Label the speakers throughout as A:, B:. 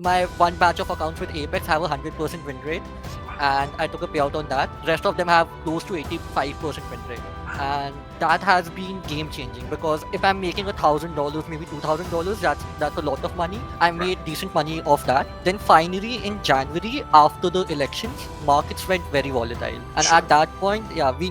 A: my one batch of accounts with Apex have a 100% win rate, and I took a payout on that. Rest of them have close to 85% win rate, and that has been game changing because if I'm making $1,000, maybe $2,000, that's a lot of money. I made decent money off that. Then finally in January after the elections, markets went very volatile, and at that point,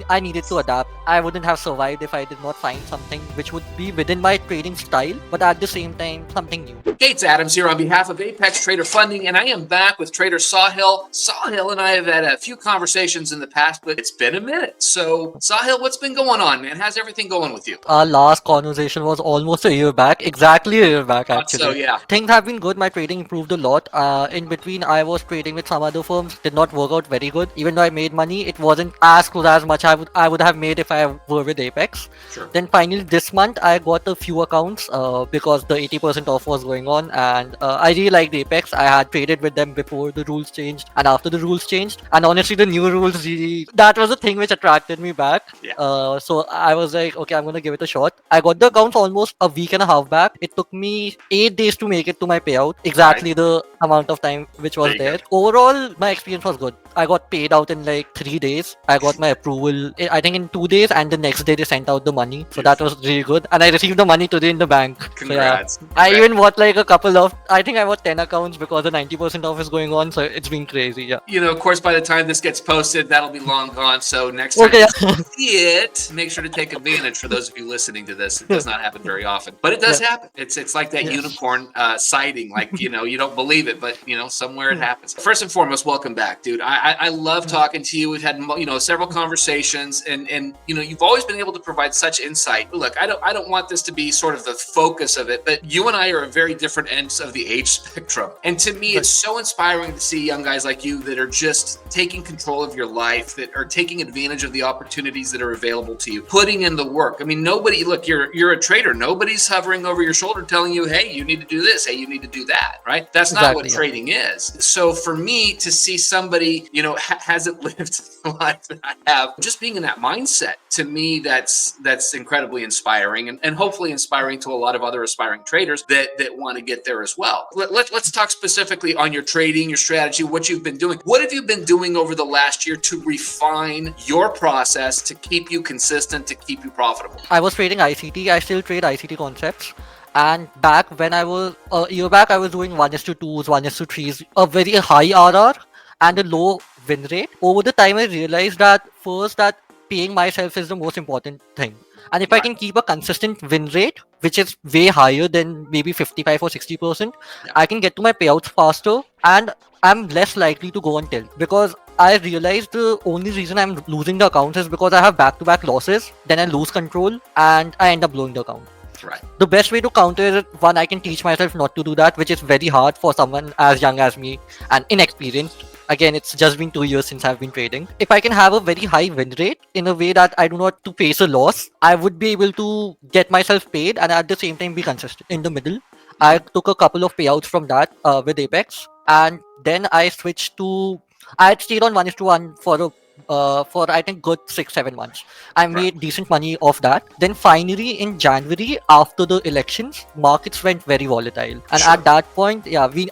A: I needed to adapt. I wouldn't have survived if I did not find something which would be within my trading style, but at the same time something new.
B: Hey, it's Adams here on behalf of Apex Trader Funding, and I am back with Trader Sahil. Sahil and I have had a few conversations in the past, but it's been a minute. So, Sahil, what's been going on, man? How's everything going with you?
A: Our last conversation was almost a year back, exactly a year back actually.
B: So, yeah.
A: Things have been good. My trading improved a lot. In between, I was trading with some other firms. Did not work out very good. Even though I made money, it wasn't as close as much I would have made if I were with Apex.
B: Sure.
A: Then finally this month, I got a few accounts because the 80% off was going on, and I really liked Apex. I had traded with them before the rules changed and after the rules changed. And honestly, the new rules really that was the thing which attracted me back.
B: Yeah.
A: So I was like, okay, I'm gonna give it a shot. I got the accounts almost a week and a half back. It took me 8 days to make it to my payout, exactly the amount of time which was there. Overall, my experience was good. I got paid out in like 3 days. I got my approval, I think, in 2 days, and the next day they sent out the money. So that was really good. And I received the money today in the bank.
B: Congrats.
A: So, I even bought like a couple of, I think I bought 10 accounts because the 90% off is going on. So it's been crazy. Yeah.
B: You know, of course, by the time this gets posted, that'll be long gone. So next time you see it, make sure to take advantage. For those of you listening to this, it does not happen very often, but it does happen. It's like that unicorn sighting. Like, you know, you don't believe it, but you know, somewhere it happens. First and foremost, welcome back, dude. I love talking to you. We've had, you know, several conversations, and you know, you've always been able to provide such insight. Look, I don't want this to be sort of the focus of it, but you and I are at very different ends of the age spectrum, and to me, it's so inspiring to see young guys like you that are just taking control of your life, that are taking advantage of the opportunities that are available to you, putting in the work. I mean, nobody, look, you're a trader. Nobody's hovering over your shoulder telling you, hey, you need to do this, hey, you need to do that, right? That's not what trading is. So for me to see somebody, you know, hasn't lived the life that I have, just being in that mindset, to me, that's incredibly inspiring, and hopefully inspiring to a lot of other aspiring traders that want to get there as well. Let's talk specifically on your trading, your strategy, what you've been doing. What have you been doing over the last year to refine your process to keep you consistent, to keep you profitable?
A: I was trading ICT. I still trade ICT concepts. And back when I was a year back, I was doing 1:2s, 1:3s, a very high RR and a low win rate. Over the time, I realized that first that paying myself is the most important thing. And if I can keep a consistent win rate, which is way higher than maybe 55 or 60%, I can get to my payouts faster, and I'm less likely to go on tilt, because I realized the only reason I'm losing the accounts is because I have back-to-back losses, then I lose control and I end up blowing the account.
B: Right.
A: The best way to counter it, one, I can teach myself not to do that, which is very hard for someone as young as me and inexperienced. Again, it's just been 2 years since I've been trading. If I can have a very high win rate in a way that I do not to face a loss, I would be able to get myself paid and at the same time be consistent in the middle. I took a couple of payouts from that with Apex, and then I switched to, I had stayed on 1:1 for I think good 6-7 months. I made decent money off that. Then finally in January after the elections, markets went very volatile, and at that point,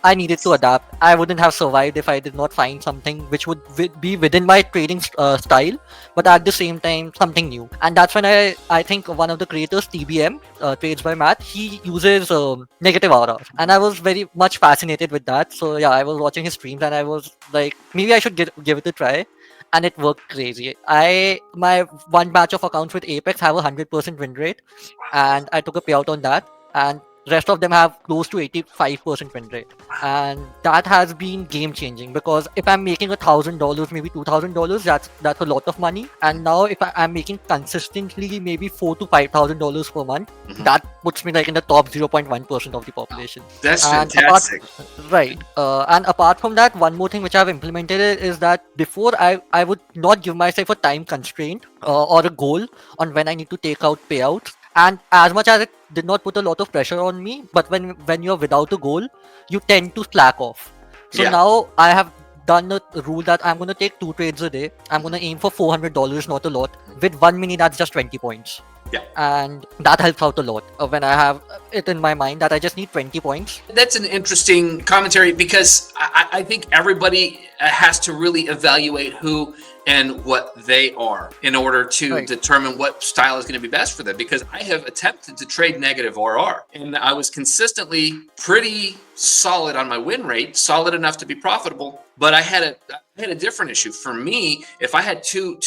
A: I needed to adapt. I wouldn't have survived if I did not find something which would be within my trading style, but at the same time something new. And that's when I think one of the creators, TBM, Trades by Matt, he uses negative RR, and I was very much fascinated with that. So yeah, I was watching his streams and I was like, maybe I should give it a try. And it worked crazy. My one batch of accounts with Apex have a 100% win rate, and I took a payout on that. And rest of them have close to 85% win rate, and that has been game changing because if I'm making $1,000, maybe $2,000, that's a lot of money. And now if I'm making consistently maybe $4,000 to $5,000 per month, that puts me like in the top 0.1% of the population.
B: That's fantastic.
A: And apart from that, one more thing which I've implemented is that before I would not give myself a time constraint or a goal on when I need to take out payouts. And as much as it did not put a lot of pressure on me, but when you're without a goal, you tend to slack off. So now I have done a rule that I'm going to take 2 trades a day. I'm going to aim for $400, not a lot. With 1 mini, that's just 20 points.
B: Yeah.
A: And that helps out a lot when I have it in my mind that I just need 20 points.
B: That's an interesting commentary because I think everybody has to really evaluate who and what they are in order to
A: Right.
B: determine what style is going to be best for them. Because I have attempted to trade negative OR, and I was consistently pretty solid on my win rate, solid enough to be profitable. But I had a different issue. For me, if I had two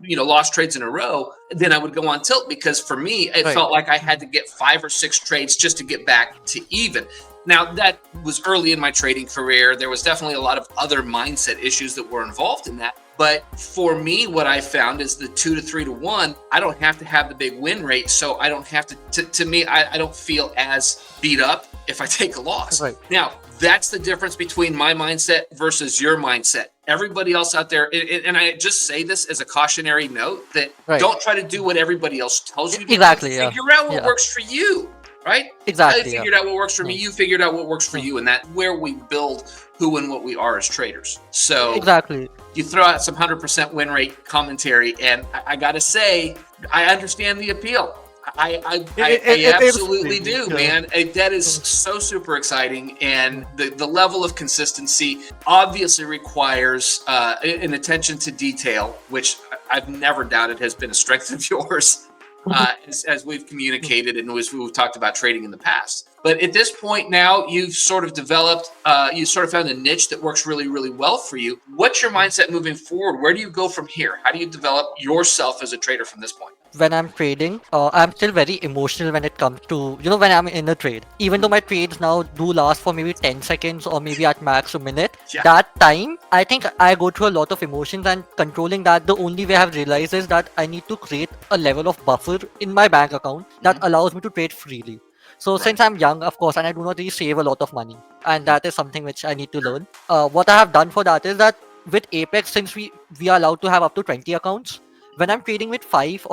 B: lost trades in a row, then I would go on tilt because for me it
A: Right.
B: felt like I had to get 5 or 6 trades just to get back to even. Now, that was early in my trading career. There was definitely a lot of other mindset issues that were involved in that. But for me, what I found is the 2 to 3 to 1, I don't have to have the big win rate. So I don't have to me, I don't feel as beat up if I take a loss.
A: Right.
B: Now, that's the difference between my mindset versus your mindset. Everybody else out there, and I just say this as a cautionary note that
A: Right.
B: don't try to do what everybody else tells you to do.
A: Exactly. Yeah.
B: Figure out what
A: Yeah.
B: works for you, right? I
A: Exactly.
B: figured out what works for me.
A: Yeah.
B: You figured out what works for
A: Yeah.
B: you, and that's where we build who and what we are as traders. So
A: Exactly.
B: you throw out some 100% win rate commentary, and I gotta say, I understand the appeal. I absolutely do, man. That is so super exciting, and the level of consistency obviously requires an attention to detail, which I've never doubted has been a strength of yours. As we've communicated and as we've talked about trading in the past. But at this point now, you've sort of developed, you sort of found a niche that works really, really well for you. What's your mindset moving forward? Where do you go from here? How do you develop yourself as a trader from this point?
A: When I'm trading, I'm still very emotional when it comes to, when I'm in a trade. Even though my trades now do last for maybe 10 seconds or maybe at max a minute,
B: Yeah.
A: that time, I think I go through a lot of emotions, and controlling that, the only way I have realized is that I need to create a level of buffer in my bank account that allows me to trade freely. So since I'm young, of course, and I do not really save a lot of money, and that is something which I need to learn. What I have done for that is that with Apex, since we are allowed to have up to 20 accounts, when I'm trading with 5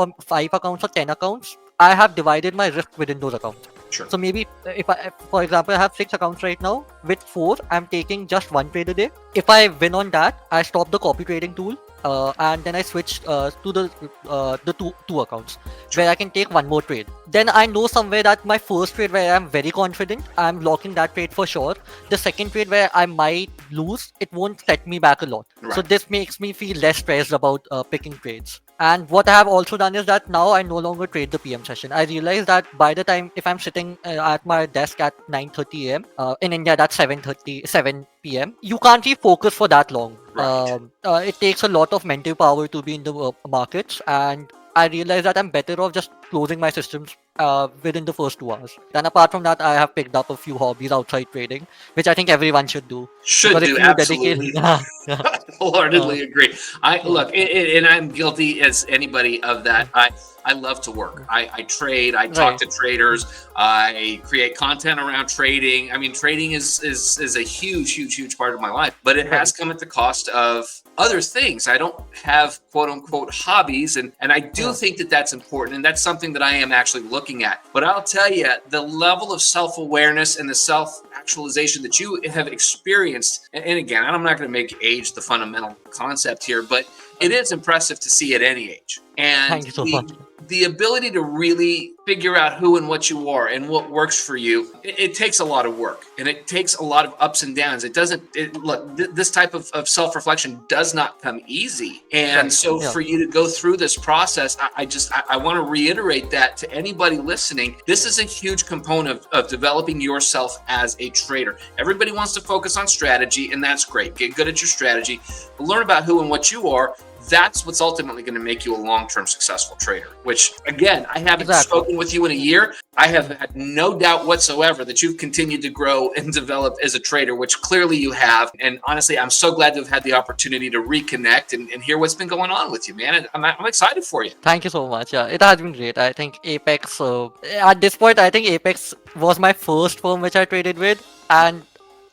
A: accounts or 10 accounts, I have divided my risk within those accounts.
B: Sure.
A: So maybe if for example, I have 6 accounts right now. With 4, I'm taking just 1 trade a day. If I win on that, I stop the copy trading tool, and then I switch to the two accounts where I can take one more trade. Then I know somewhere that my first trade where I'm very confident, I'm locking that trade for sure. The second trade where I might lose, it won't set me back a lot. So
B: Right.
A: this makes me feel less stressed about picking trades. And what I have also done is that now I no longer trade the PM session. I realize that by the time, if I'm sitting at my desk at 9:30 a.m. In India that's 7:37 p.m. You can't really focus for that long.
B: Right.
A: It takes a lot of mental power to be in the markets, and I realize that I'm better off just closing my systems within the first 2 hours. Then apart from that, I have picked up a few hobbies outside trading, which I think everyone should do.
B: Should
A: Because if
B: do,
A: you dedicate,
B: absolutely.
A: yeah, yeah,
B: Wholeheartedly agree. I
A: yeah,
B: look, and I'm guilty as anybody of that. I love to work. I trade. I talk
A: right,
B: to traders. I create content around trading. I mean, trading is a huge part of my life, but it has
A: right,
B: come at the cost of other things. I don't have quote unquote hobbies, and I do
A: yeah,
B: think that that's important, and that's something that I am actually looking at. But I'll tell you, the level of self awareness and the self actualization that you have experienced, and again, I'm not going to make age the fundamental concept here, but it is impressive to see at any age. And
A: thank you so much.
B: the ability to really figure out who and what you are and what works for you, it takes a lot of work, and it takes a lot of ups and downs. It doesn't look, this type of self-reflection does not come easy. And
A: Right,
B: so
A: yeah,
B: for you to go through this process, I want to reiterate that to anybody listening. This is a huge component of developing yourself as a trader. Everybody wants to focus on strategy, and that's great. Get good at your strategy, but learn about who and what you are. That's what's ultimately going to make you a long-term successful trader, which again, I haven't
A: exactly.
B: spoken with you in a year. I have had no doubt whatsoever that you've continued to grow and develop as a trader, which clearly you have. And honestly, I'm so glad to have had the opportunity to reconnect and hear what's been going on with you, man. And I'm excited for you.
A: Thank you so much. Yeah, it has been great. I think Apex, at this point, I think Apex was my first firm which I traded with, and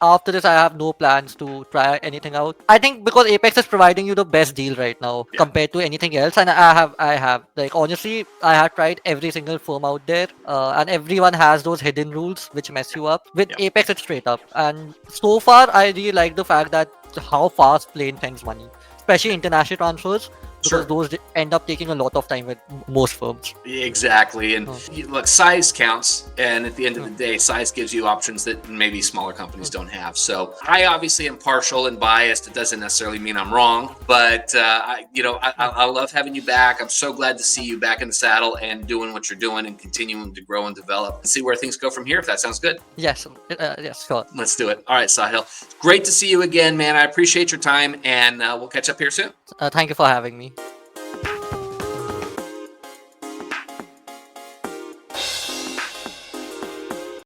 A: after this, I have no plans to try anything out. I think because Apex is providing you the best deal right now
B: Yeah.
A: compared to anything else, and I have, like, honestly, I have tried every single firm out there, and everyone has those hidden rules which mess you up. With
B: Yeah.
A: Apex, it's straight up, and so far, I really like the fact that how fast plane sends money, especially international transfers. because those end up taking a lot of time with most firms.
B: Exactly. And look, size counts. And at the end of the day, size gives you options that maybe smaller companies don't have. So I obviously am partial and biased. It doesn't necessarily mean I'm wrong, but I love having you back. I'm so glad to see you back in the saddle and doing what you're doing and continuing to grow and develop and see where things go from here, if that sounds good.
A: Yes, sure.
B: Let's do it. All right, Sahil. Great to see you again, man. I appreciate your time, and we'll catch up here soon.
A: Thank you for having me.